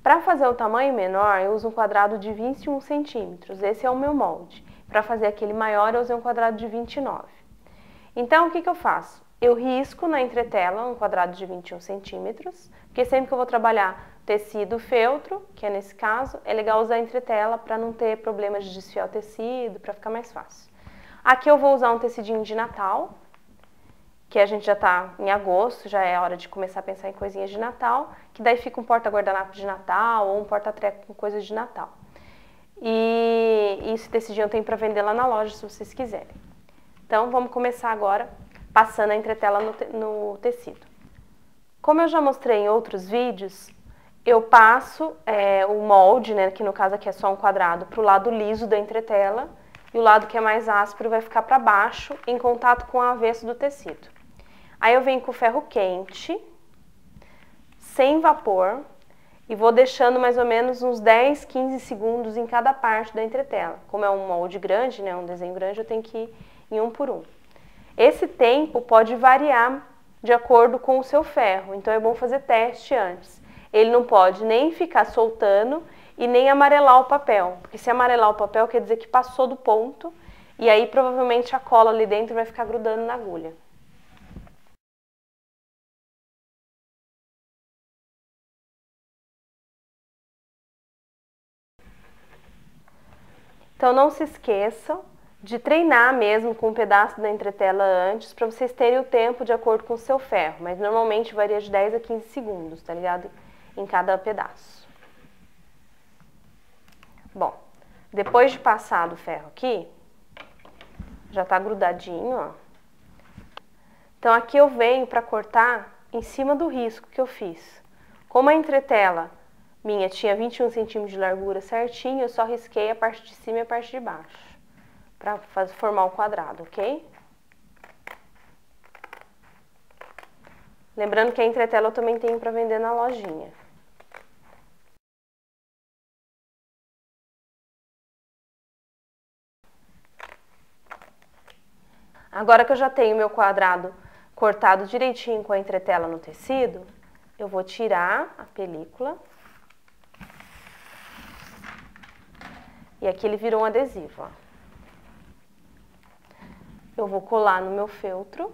Para fazer o tamanho menor, eu uso um quadrado de 21 centímetros. Esse é o meu molde. Para fazer aquele maior, eu usei um quadrado de 29. Então, o que eu faço? Eu risco na entretela um quadrado de 21 centímetros, porque sempre que eu vou trabalhar tecido feltro, que é nesse caso, é legal usar a entretela para não ter problemas de desfiar o tecido, para ficar mais fácil. Aqui eu vou usar um tecidinho de Natal, que a gente já está em agosto, já é hora de começar a pensar em coisinhas de Natal, que daí fica um porta-guardanapo de Natal ou um porta-treco com coisas de Natal. E esse tecidinho eu tenho para vender lá na loja, se vocês quiserem. Então, vamos começar agora passando a entretela no tecido. Como eu já mostrei em outros vídeos, eu passo o molde, né, que no caso aqui é só um quadrado, para o lado liso da entretela, e o lado que é mais áspero vai ficar para baixo, em contato com o avesso do tecido. Aí eu venho com o ferro quente, sem vapor, e vou deixando mais ou menos uns 10, 15 segundos em cada parte da entretela. Como é um molde grande, né, um desenho grande, eu tenho que ir em um por um. Esse tempo pode variar de acordo com o seu ferro, então é bom fazer teste antes. Ele não pode nem ficar soltando e nem amarelar o papel, porque se amarelar o papel quer dizer que passou do ponto, e aí provavelmente a cola ali dentro vai ficar grudando na agulha. Então não se esqueçam de treinar mesmo com um pedaço da entretela antes, para vocês terem o tempo de acordo com o seu ferro, mas normalmente varia de 10 a 15 segundos, tá ligado? Em cada pedaço. Bom, depois de passar o ferro aqui, já tá grudadinho, ó. Então aqui eu venho para cortar em cima do risco que eu fiz. Como a entretela minha tinha 21 centímetros de largura certinho, eu só risquei a parte de cima e a parte de baixo, para formar o quadrado, ok? Lembrando que a entretela eu também tenho para vender na lojinha. Agora que eu já tenho meu quadrado cortado direitinho com a entretela no tecido, eu vou tirar a película. E aqui ele virou um adesivo, ó. Eu vou colar no meu feltro.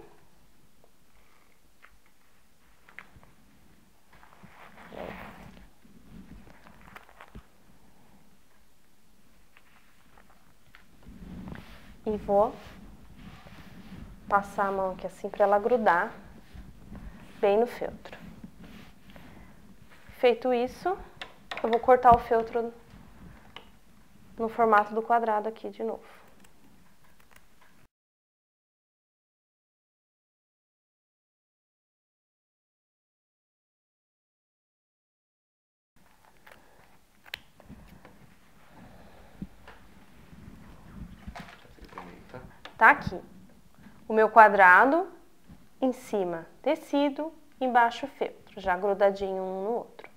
E vou passar a mão aqui assim para ela grudar bem no feltro. Feito isso, eu vou cortar o feltro no formato do quadrado aqui de novo. Tá aqui o meu quadrado, em cima tecido, embaixo feltro, já grudadinho um no outro.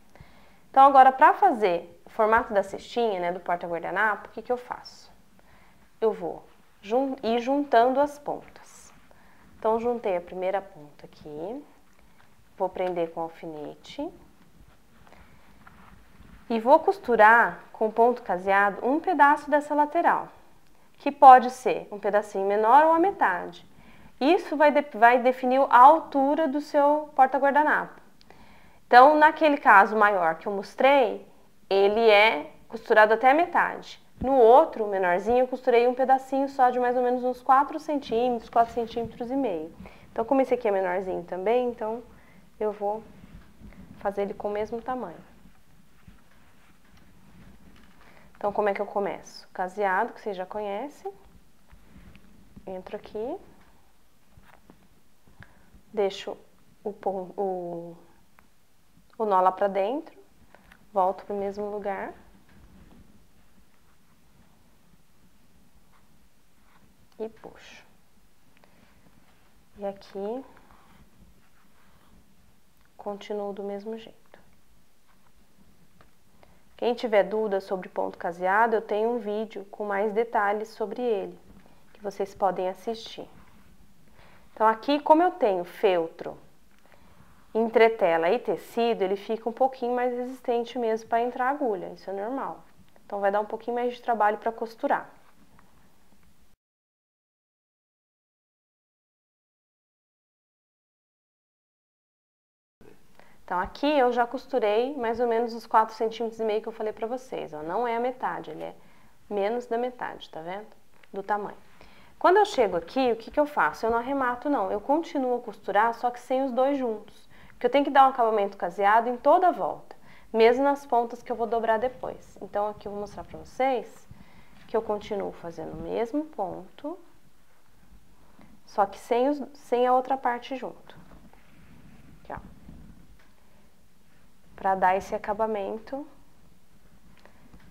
Então agora para fazer o formato da cestinha, né, do porta-guardanapo, o que eu faço? Eu vou ir juntando as pontas. Então juntei a primeira ponta aqui, vou prender com alfinete e vou costurar com ponto caseado um pedaço dessa lateral, que pode ser um pedacinho menor ou a metade. Isso vai definir a altura do seu porta-guardanapo. Então, naquele caso maior que eu mostrei, ele é costurado até a metade. No outro, menorzinho, eu costurei um pedacinho só de mais ou menos uns 4 centímetros, 4 centímetros e meio. Então, como esse aqui é menorzinho também, então eu vou fazer ele com o mesmo tamanho. Então, como é que eu começo? Caseado, que vocês já conhecem. Entro aqui. Deixo o nó lá pra dentro. Volto pro mesmo lugar. e puxo. E aqui, continuo do mesmo jeito. Quem tiver dúvida sobre ponto caseado, eu tenho um vídeo com mais detalhes sobre ele, que vocês podem assistir. Então aqui, como eu tenho feltro, entretela e tecido, ele fica um pouquinho mais resistente mesmo para entrar a agulha, isso é normal. Então vai dar um pouquinho mais de trabalho para costurar. Então aqui eu já costurei mais ou menos os 4,5 cm que eu falei pra vocês, ó. Não é a metade, ele é menos da metade, tá vendo? Do tamanho. Quando eu chego aqui, o que que eu faço? Eu não arremato não, eu continuo a costurar, só que sem os dois juntos. Porque eu tenho que dar um acabamento caseado em toda a volta, mesmo nas pontas que eu vou dobrar depois. Então aqui eu vou mostrar pra vocês que eu continuo fazendo o mesmo ponto, só que sem a outra parte junto. Aqui, ó. Para dar esse acabamento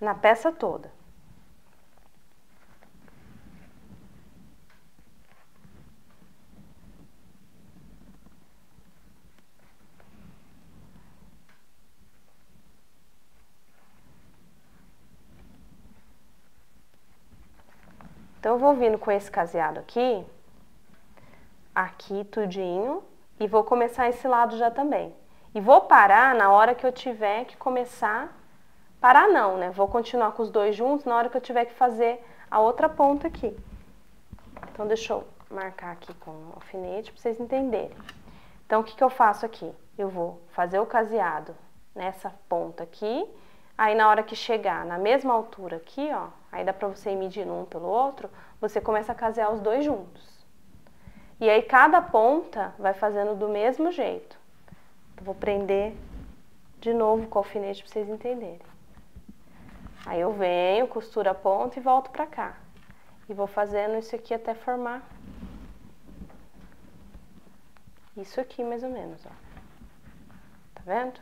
na peça toda. Então eu vou vindo com esse caseado aqui tudinho, e vou começar esse lado já também. E vou parar na hora que eu tiver que começar, parar não, né? Vou continuar com os dois juntos na hora que eu tiver que fazer a outra ponta aqui. Então deixa eu marcar aqui com o alfinete para vocês entenderem. Então o que que eu faço aqui? Eu vou fazer o caseado nessa ponta aqui, aí na hora que chegar na mesma altura aqui, ó, aí dá pra você ir medindo um pelo outro, você começa a casear os dois juntos. E aí cada ponta vai fazendo do mesmo jeito. Eu vou prender de novo com o alfinete para vocês entenderem. Aí eu venho, costuro a ponta e volto pra cá. E vou fazendo isso aqui até formar isso aqui mais ou menos, ó. Tá vendo?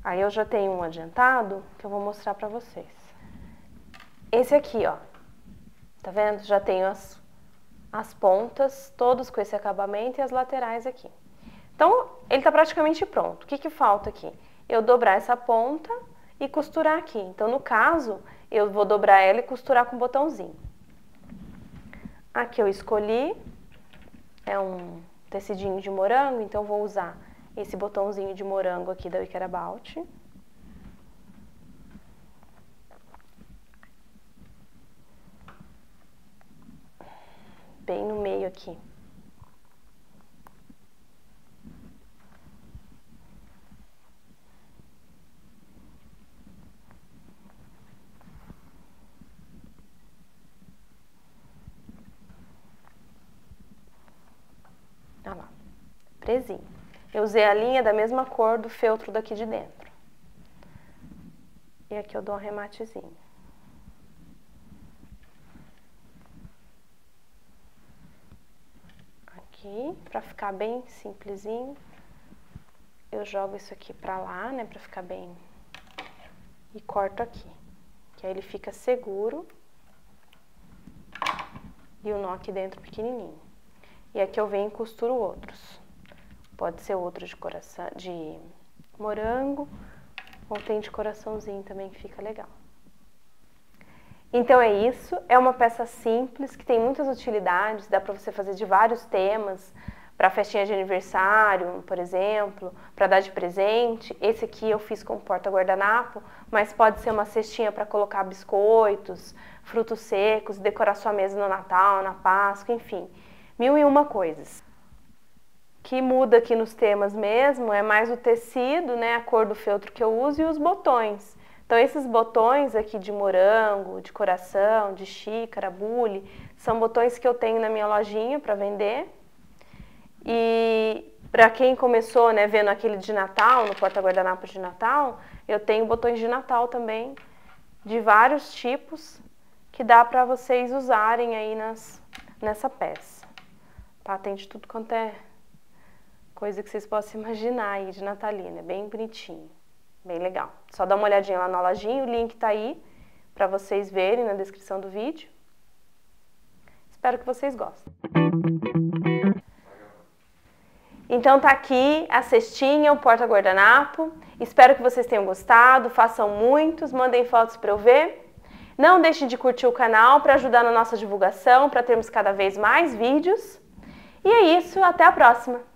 Aí eu já tenho um adiantado que eu vou mostrar pra vocês. Esse aqui, ó. Tá vendo? Já tenho as pontas, todos com esse acabamento e as laterais aqui. Então, ele tá praticamente pronto. O que que falta aqui? Eu dobrar essa ponta e costurar aqui. Então, no caso, eu vou dobrar ela e costurar com o botãozinho. Aqui eu escolhi, é um tecidinho de morango, então eu vou usar esse botãozinho de morango aqui da Wicker About. Bem no meio aqui. Olha lá, presinho. Eu usei a linha da mesma cor do feltro daqui de dentro. E aqui eu dou um arrematezinho. Aqui, pra ficar bem simplesinho, eu jogo isso aqui pra lá, né, pra ficar bem... E corto aqui, que aí ele fica seguro. E o nó aqui dentro pequenininho. E aqui eu venho e costuro outros. Pode ser outro de coração, de morango, ou tem de coraçãozinho também que fica legal. Então é isso, é uma peça simples que tem muitas utilidades, dá para você fazer de vários temas, para festinha de aniversário, por exemplo, para dar de presente. Esse aqui eu fiz com porta-guardanapo, mas pode ser uma cestinha para colocar biscoitos, frutos secos, decorar sua mesa no Natal, na Páscoa, enfim, 1001 coisas. O que muda aqui nos temas mesmo é mais o tecido, né, a cor do feltro que eu uso e os botões. Então esses botões aqui de morango, de coração, de xícara, bule, são botões que eu tenho na minha lojinha para vender. E para quem começou, né, vendo aquele de Natal, no porta-guardanapo de Natal, eu tenho botões de Natal também, de vários tipos, que dá para vocês usarem aí nessa peça. Tá? Tem de tudo quanto é coisa que vocês possam imaginar aí de natalina, é bem bonitinho, bem legal. Só dá uma olhadinha lá na lojinha, o link tá aí para vocês verem na descrição do vídeo. Espero que vocês gostem. Então tá aqui a cestinha, o porta-guardanapo. Espero que vocês tenham gostado, façam muitos, mandem fotos para eu ver. Não deixem de curtir o canal para ajudar na nossa divulgação, para termos cada vez mais vídeos. E é isso, até a próxima!